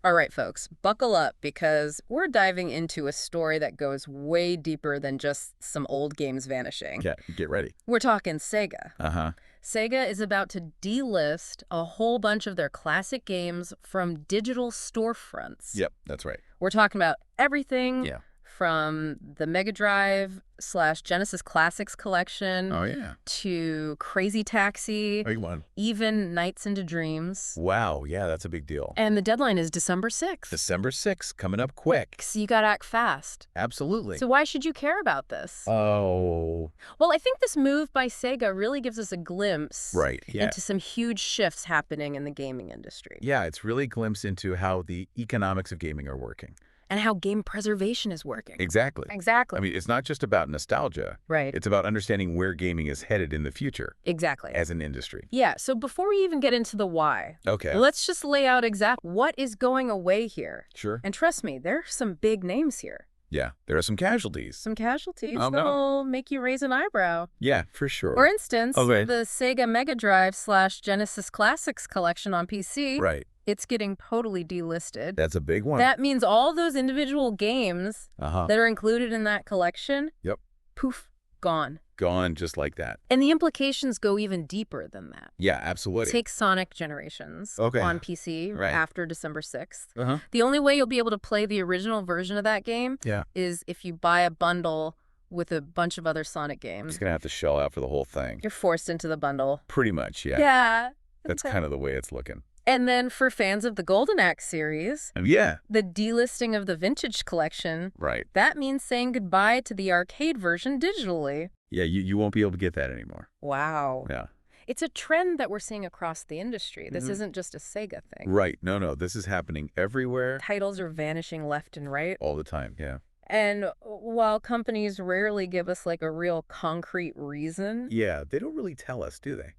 All right, folks, buckle up because we're diving into a story that goes way deeper than just some old games vanishing. Yeah, get ready. We're talking Sega. Uh-huh. Sega is about to delist a whole bunch of their classic games from digital storefronts. Yep, that's right. We're talking about everything Yeah. from the Mega Drive / Genesis Classics collection Oh, yeah. to Crazy Taxi, Big one. even Nights into Dreams. Wow, yeah, that's a big deal. And the deadline is December 6th. December 6th, coming up quick. So you gotta act fast. Absolutely. So why should you care about this? Oh. Well, I think this move by Sega really gives us a glimpse Right, yeah. into some huge shifts happening in the gaming industry. Yeah, it's really a glimpse into how the economics of gaming are working. And how game preservation is working. Exactly. Exactly. I mean, it's not just about nostalgia. Right. It's about understanding where gaming is headed in the future. Exactly. As an industry. Yeah, so before we even get into the why, Okay. let's just lay out exactly what is going away here. Sure. And trust me, there are some big names here. Yeah, there are some casualties. Some casualties Oh, no. that'll make you raise an eyebrow. Yeah, for sure. For instance, Okay. the Sega Mega Drive / Genesis Classics collection on PC, Right. it's getting totally delisted. That's a big one. That means all those individual games Uh-huh. that are included in that collection, Yep. poof, gone. Gone just like that. And the implications go even deeper than that. Yeah, absolutely. Take Sonic Generations Okay. on PC Right. after December 6th. Uh-huh. The only way you'll be able to play the original version of that game Yeah. is if you buy a bundle with a bunch of other Sonic I'm games. just gonna have to shell out for the whole thing. You're forced into the bundle. Pretty much, yeah. Yeah. That's kind of the way it's looking. And then for fans of the Golden Axe series, Yeah. the delisting of the Vintage Collection, Right. that means saying goodbye to the arcade version digitally. Yeah, you won't be able to get that anymore. Wow. Yeah. It's a trend that we're seeing across the industry. This Mhm. isn't just a Sega thing. Right. No. This is happening everywhere Titles are vanishing left and right. all the time. Yeah. And while companies rarely give us like a real concrete reason, Yeah, they don't really tell us, do they?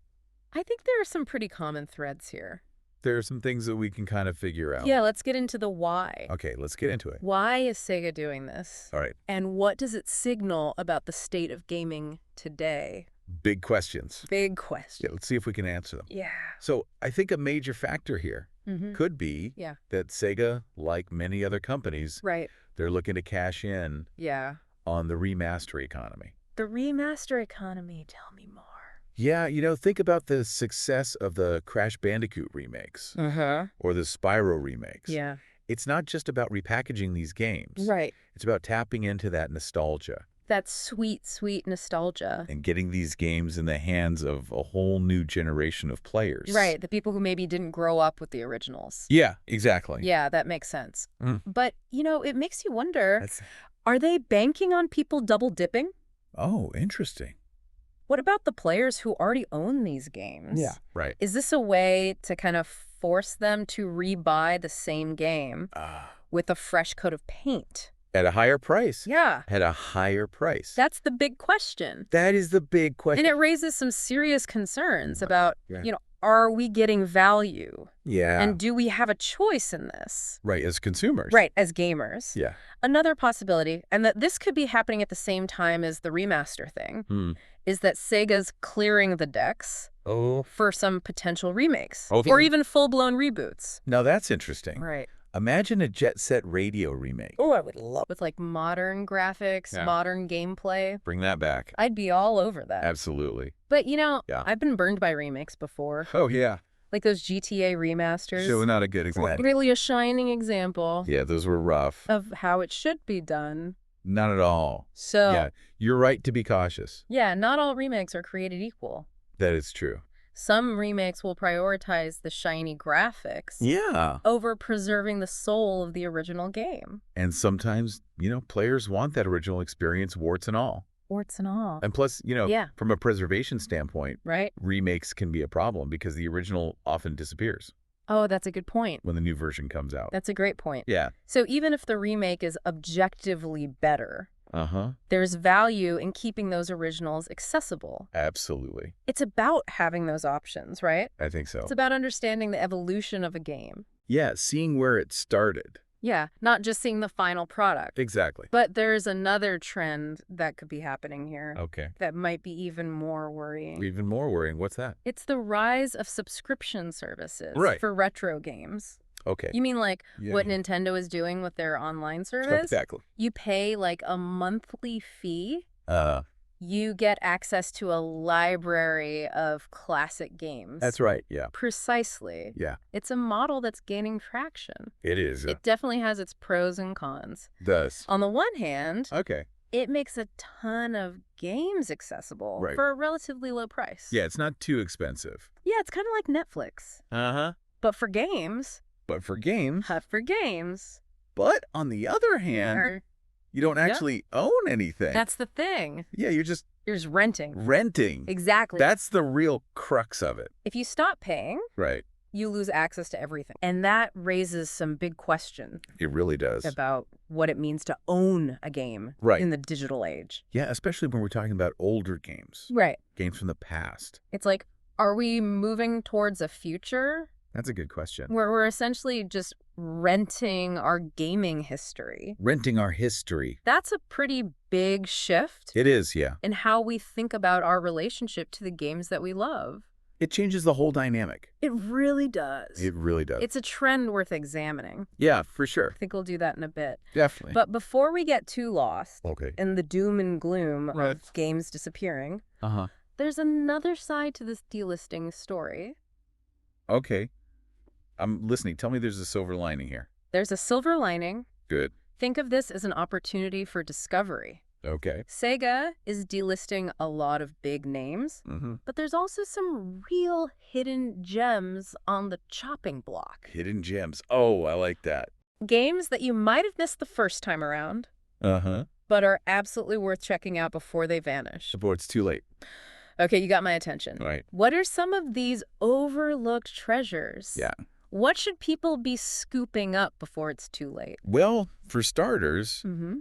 I think there are some pretty common threads here. There are some things that we can kind of figure out. Yeah, let's get into the why. Okay, let's get into it. Why is Sega doing this? All right. And what does it signal about the state of gaming today? Big questions. Big question. Yeah, let's see if we can answer them. Yeah. So I think a major factor here Mm-hmm. could be Yeah. that Sega, like many other companies, Right. they're looking to cash in Yeah. on the remaster economy. The remaster economy, tell me more. Yeah, think about the success of the Crash Bandicoot remakes Uh-huh. or the Spyro remakes. Yeah. It's not just about repackaging these games. Right. It's about tapping into that nostalgia That sweet, sweet nostalgia. and getting these games in the hands of a whole new generation of players. Right. The people who maybe didn't grow up with the originals. Yeah, exactly. Yeah, that makes sense. Mm. But, it makes you wonder, That's... are they banking on people double dipping? Oh, interesting. What about the players who already own these games? Yeah. Right. Is this a way to kind of force them to rebuy the same game with a fresh coat of paint? At a higher price. Yeah. At a higher price. That's the big question. That is the big question. And it raises some serious concerns about, Yeah. are we getting value? Yeah. And do we have a choice in this? Right, as consumers. Right, as gamers. Yeah. Another possibility, and that this could be happening at the same time as the remaster thing, is that Sega's clearing the decks for some potential remakes Okay. or even full-blown reboots. Now that's interesting. Right. Imagine a Jet Set Radio remake. Oh, I would love with like modern graphics, Yeah. modern gameplay. Bring that back. I'd be all over that. Absolutely. But, Yeah. I've been burned by remakes before. Oh, yeah. Like those GTA remasters. So not a good example. Really a shining example Yeah, those were rough. of how it should be done. Not at all. So, Yeah, you're right to be cautious. yeah, not all remakes are created equal. That is true. Some remakes will prioritize the shiny graphics Yeah. over preserving the soul of the original game. And sometimes, players want that original experience, warts and all. Warts and all. And plus, Yeah. from a preservation standpoint, Right? remakes can be a problem because the original often disappears Oh, that's a good point. when the new version comes out. That's a great point. Yeah. So even if the remake is objectively better, Uh-huh. there's value in keeping those originals accessible. Absolutely. It's about having those options, right? I think so. It's about understanding the evolution of a game. Yeah, seeing where it started. Yeah, not just seeing the final product. Exactly. But there's another trend that could be happening here Okay. that might be even more worrying. Even more worrying. What's that? It's the rise of subscription services Right. for retro games. Okay. You mean like Yeah. what Nintendo is doing with their online service? Exactly. You pay like a monthly fee. Uh, You get access to a library of classic games. that's right. Yeah. Precisely. Yeah. It's a model that's gaining traction. It is. It definitely has its pros and cons. Does. On the one hand, Okay. it makes a ton of games accessible Right. for a relatively low price. Yeah, it's not too expensive. Yeah, it's kind of like Netflix. Uh-huh. But for games. But for games. But on the other hand, you don't actually own anything. That's the thing. Yeah, you're just renting. renting. Exactly. That's the real crux of it. If you stop paying, Right. you lose access to everything. And that raises some big questions It really does. about what it means to own a game Right. in the digital age. Yeah, especially when we're talking about older games. Right. Games from the past. It's like, are we moving towards a future That's a good question. where we're essentially just renting our gaming history? Renting our history. That's a pretty big shift It is, yeah. in how we think about our relationship to the games that we love. It changes the whole dynamic. It really does. It really does. It's a trend worth examining. Yeah, for sure. I think we'll do that in a bit. Definitely. But before we get too lost Okay. in the doom and gloom Right. of games disappearing, Uh-huh. there's another side to this delisting story. Okay. I'm listening. Tell me there's a silver lining here. There's a silver lining. Good. Think of this as an opportunity for discovery. Okay. Sega is delisting a lot of big names, Mm-hmm. but there's also some real hidden gems on the chopping block. Hidden gems. Oh, I like that. Games that you might have missed the first time around, Uh-huh. but are absolutely worth checking out before they vanish. Before it's too late. Okay, you got my attention. Right. What are some of these overlooked treasures? Yeah. What should people be scooping up before it's too late? Well, for starters, Mm-hmm.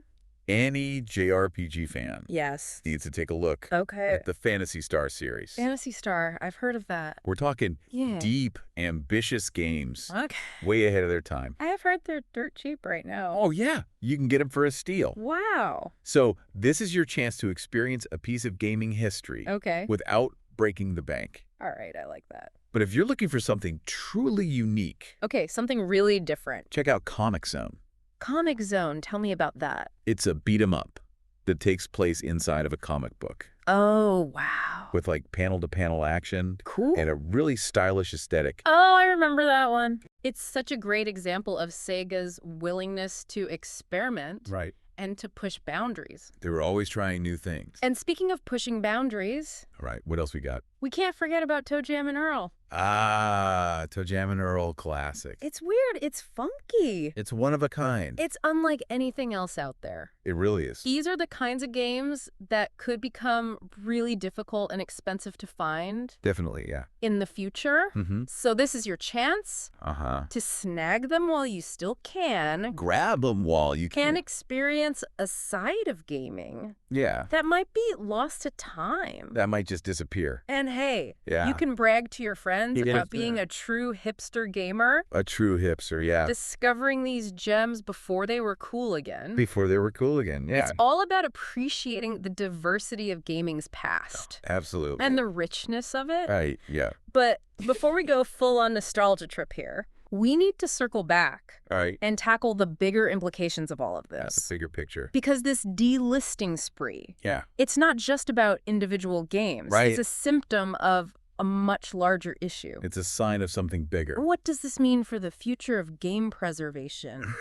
any JRPG fan Yes. needs to take a look Okay. at the Phantasy Star series. Phantasy Star. I've heard of that. We're talking Yeah. deep, ambitious games, Okay. way ahead of their time. I have heard they're dirt cheap right now. Oh, yeah. You can get them for a steal. Wow. So this is your chance to experience a piece of gaming history Okay. without breaking the bank. All right. I like that. But if you're looking for something truly unique, Okay. Something really different. check out Comic Zone. Comic Zone. Tell me about that. It's a beat 'em up that takes place inside of a comic book Oh, wow. with like panel-to-panel action Cool. and a really stylish aesthetic. Oh, I remember that one. It's such a great example of Sega's willingness to experiment Right. and to push boundaries. They were always trying new things. And speaking of pushing boundaries, All right, what else we got? we can't forget about Toe Jam and Earl. Ah, Toe Jam and Earl classic. It's weird. It's funky. It's one of a kind. It's unlike anything else out there. It really is. These are the kinds of games that could become really difficult and expensive to find Definitely, yeah. in the future. Mm-hmm. So this is your chance Uh-huh. to snag them while you still can. Grab them while you Can can. experience a side of gaming Yeah, that might be lost to time. that might just disappear. And hey, Yeah. you can brag to your friends Yeah. about being a true hipster gamer, A true hipster, yeah. discovering these gems before they were cool again. Before they were cool again, yeah. It's all about appreciating the diversity of gaming's past Absolutely. and the richness of it. Right, yeah. But before we go full on nostalgia trip here, we need to circle back All right. and tackle the bigger implications of all of That's this. the bigger picture. Because this delisting spree, Yeah. it's not just about individual games. Right. It's a symptom of a much larger issue. It's a sign of something bigger. What does this mean for the future of game preservation?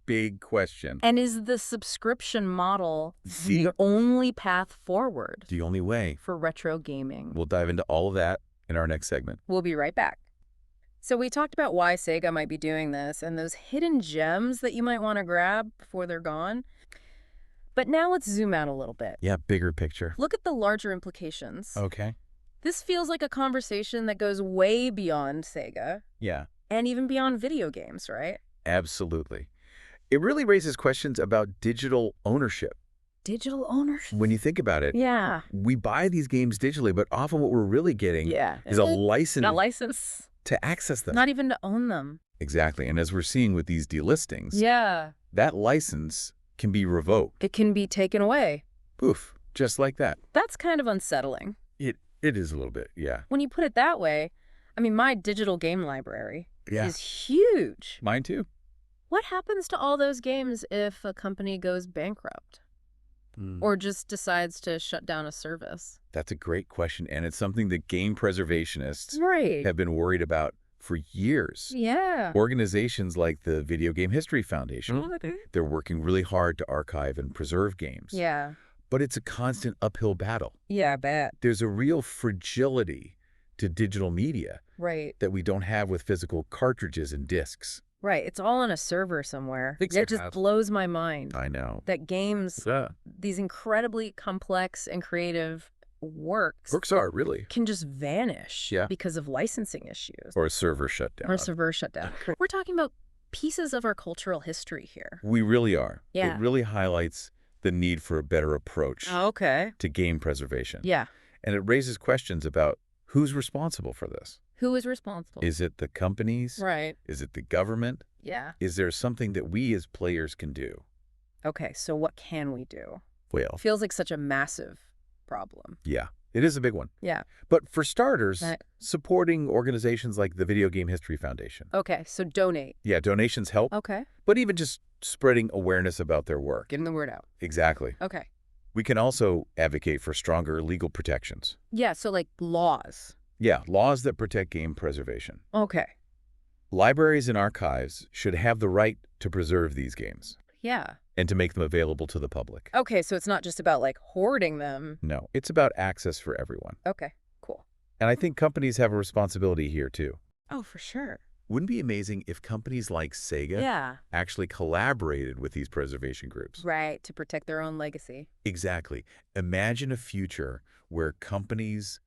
Big question. And is the subscription model See? the only path forward The only way. for retro gaming? We'll dive into all of that in our next segment. We'll be right back. So we talked about why Sega might be doing this and those hidden gems that you might want to grab before they're gone. But now let's zoom out a little bit. Yeah, bigger picture. Look at the larger implications. Okay. This feels like a conversation that goes way beyond Sega Yeah, and even beyond video games, right? absolutely. It really raises questions about digital ownership. Digital ownership. When you think about it, Yeah. we buy these games digitally, but often what we're really getting Yeah. is a license Not license. to access them. Not even to own them. Exactly. And as we're seeing with these delistings, Yeah. that license can be revoked. It can be taken away. Poof, just like that. That's kind of unsettling. It is a little bit, yeah. When you put it that way, I mean, my digital game library, is huge. Mine too. What happens to all those games if a company goes bankrupt? Or just decides to shut down a service? That's a great question, and it's something that game preservationists have been worried about for years. Yeah. Organizations like the Video Game History Foundation, they're working really hard to archive and preserve games. Yeah. But it's a constant uphill battle. Yeah, I bet. There's a real fragility to digital media that we don't have with physical cartridges and discs. Right. It's all on a server somewhere. It just blows my mind. I know. That games, these incredibly complex and creative works can just vanish because of licensing issues. Or a server shutdown. We're talking about pieces of our cultural history here. We really are. Yeah. It really highlights the need for a better approach to game preservation. Yeah. And it raises questions about who's responsible for this. Who is responsible? Is it the companies? Right. Is it the government? Yeah. Is there something that we as players can do? Okay, so what can we do? Well, feels like such a massive problem. Yeah, it is a big one. Yeah. But for starters, supporting organizations like the Video Game History Foundation. Okay, so donate. Yeah, donations help. Okay. But even just spreading awareness about their work. Getting the word out. Exactly. Okay. We can also advocate for stronger legal protections. Yeah, so like laws. Yeah, laws that protect game preservation. Okay. Libraries and archives should have the right to preserve these games. Yeah. And to make them available to the public. Okay, so it's not just about like hoarding them. No, it's about access for everyone. Okay, cool. And I think companies have a responsibility here too. Oh, for sure. Wouldn't it be amazing if companies like Sega actually collaborated with these preservation groups? Right, to protect their own legacy. Exactly. Imagine a future where companies,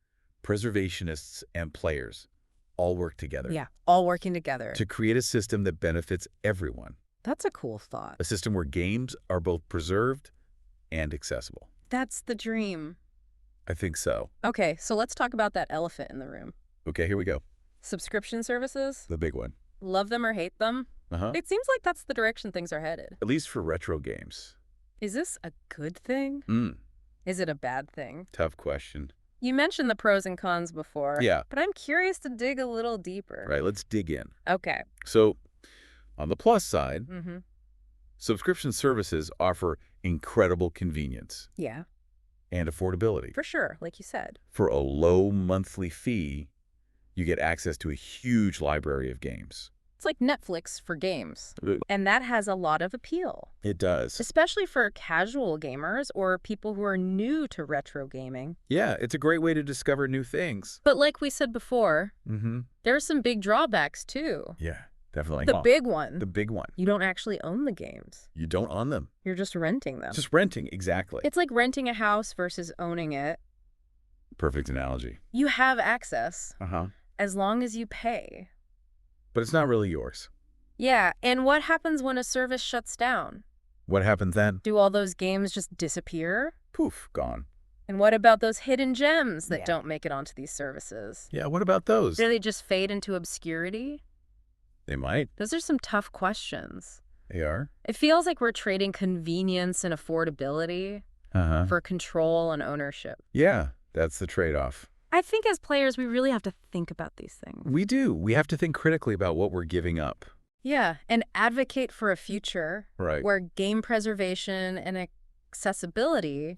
preservationists, and players all work together. Yeah, all working together. To create a system that benefits everyone. That's a cool thought. A system where games are both preserved and accessible. That's the dream. I think so. Okay, so let's talk about that elephant in the room. Okay, here we go. Subscription services? The big one. Love them or hate them? It seems like that's the direction things are headed. At least for retro games. Is this a good thing? Is it a bad thing? Tough question. You mentioned the pros and cons before. Yeah. But I'm curious to dig a little deeper. Right, let's dig in. Okay. So, on the plus side, subscription services offer incredible convenience. Yeah. And affordability. For sure, like you said. For a low monthly fee, you get access to a huge library of games. It's like Netflix for games. And that has a lot of appeal. It does. Especially for casual gamers or people who are new to retro gaming. Yeah, it's a great way to discover new things. But like we said before, there are some big drawbacks too. Yeah, definitely. The big one. The big one. You don't actually own the games. You don't own them. You're just renting them. Just renting, exactly. It's like renting a house versus owning it. Perfect analogy. You have access. As long as you pay. But it's not really yours. Yeah, and what happens when a service shuts down? What happens then? Do all those games just disappear? Poof, gone. And what about those hidden gems that don't make it onto these services? Yeah, what about those? Do they just fade into obscurity? They might. Those are some tough questions. They are? It feels like we're trading convenience and affordability for control and ownership. Yeah, that's the trade-off. I think as players, we really have to think about these things. We do. We have to think critically about what we're giving up. Yeah, and advocate for a future where game preservation and accessibility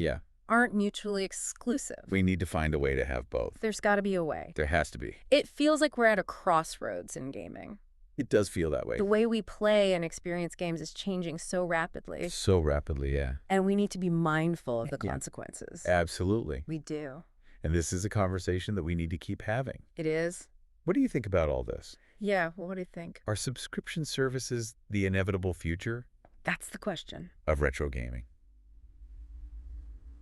aren't mutually exclusive. We need to find a way to have both. There's got to be a way. There has to be. It feels like we're at a crossroads in gaming. It does feel that way. The way we play and experience games is changing so rapidly. So rapidly, yeah. And we need to be mindful of the consequences. Absolutely. We do. And this is a conversation that we need to keep having. It is. What do you think about all this? Yeah, well, what do you think? Are subscription services the inevitable future? That's the question. Of retro gaming?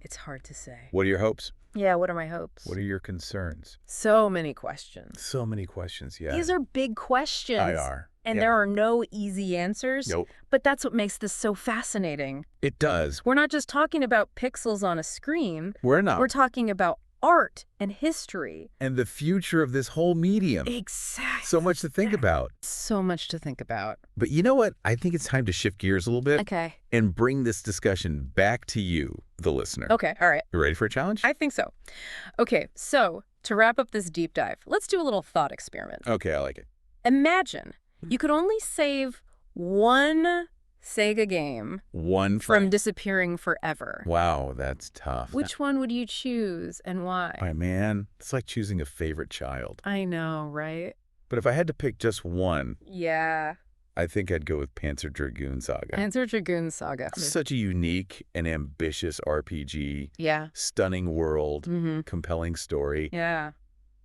It's hard to say. What are your hopes? Yeah, what are my hopes? What are your concerns? So many questions. So many questions, yeah. These are big questions. They are. And there are no easy answers. Nope. But that's what makes this so fascinating. It does. We're not just talking about pixels on a screen. We're not. We're talking about art and history. And the future of this whole medium. Exactly. So much to think about. So much to think about. But you know what? I think it's time to shift gears a little bit. Okay. And bring this discussion back to you, the listener. Okay, all right. You ready for a challenge? I think so. Okay, so to wrap up this deep dive, let's do a little thought experiment. Okay, I like it. Imagine you could only save one Sega game from disappearing forever. Wow, that's tough. Which one would you choose and why? My man, it's like choosing a favorite child. I know, right? But if I had to pick just one, Yeah. I think I'd go with Panzer Dragoon Saga. Panzer Dragoon Saga. Such a unique and ambitious RPG. Yeah. Stunning world, compelling story. Yeah.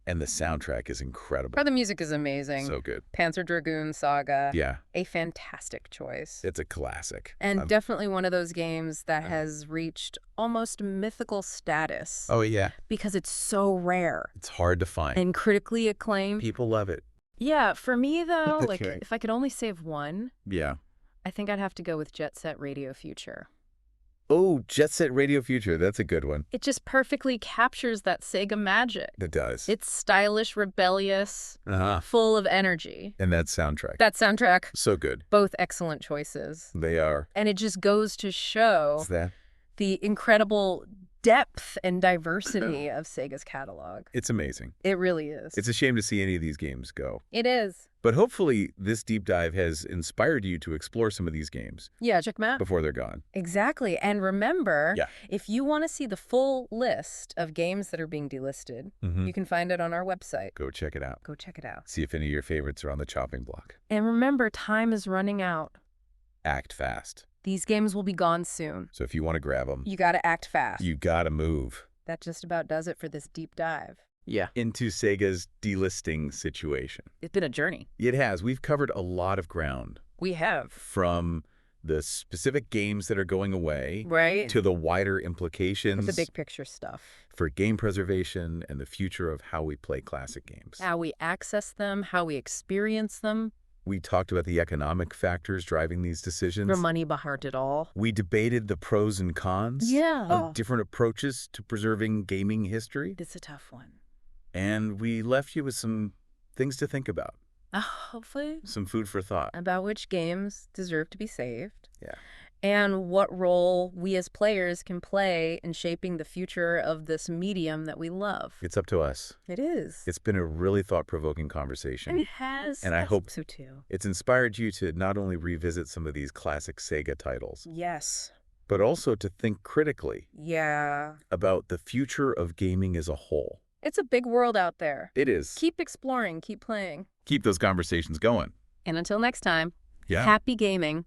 And the soundtrack is incredible. The music is amazing. So good. Panzer Dragoon Saga. Yeah. A fantastic choice. It's a classic. And definitely one of those games that has reached almost mythical status. Oh, yeah. Because it's so rare. It's hard to find. And critically acclaimed. People love it. Yeah, for me, though, Okay. like, if I could only save one, Yeah. I think I'd have to go with Jet Set Radio Future. Oh, Jet Set Radio Future. That's a good one. It just perfectly captures that Sega magic. It does. It's stylish, rebellious, full of energy. And that soundtrack. That soundtrack. So good. Both excellent choices. They are. And it just goes to show What's that? the incredible depth and diversity of Sega's catalog. It's amazing. It really is. It's a shame to see any of these games go. It is. But hopefully this deep dive has inspired you to explore some of these games. Yeah, check them out. Before they're gone. Exactly. And remember, Yeah. if you want to see the full list of games that are being delisted, you can find it on our website. Go check it out. Go check it out. See if any of your favorites are on the chopping block. And remember, time is running out. Act fast. These games will be gone soon. So if you want to grab them, You got to act fast. you got to move. That just about does it for this deep dive. Yeah. Into Sega's delisting situation. It's been a journey. It has. We've covered a lot of ground. We have. From the specific games that are going away Right? to the wider implications The big picture stuff. for game preservation and the future of how we play classic games. How we access them, how we experience them. We talked about the economic factors driving these decisions. The money behind it all. We debated the pros and cons Yeah. of different approaches to preserving gaming history. It's a tough one. And we left you with some things to think about, Hopefully. some food for thought. About which games deserve to be saved. Yeah. And what role we as players can play in shaping the future of this medium that we love. It's up to us. It is. It's been a really thought-provoking conversation. And it has. And I hope so too. it's inspired you to not only revisit some of these classic Sega titles, Yes. but also to think critically Yeah. about the future of gaming as a whole. It's a big world out there. It is. Keep exploring, keep playing. Keep those conversations going. And until next time, Yeah. happy gaming.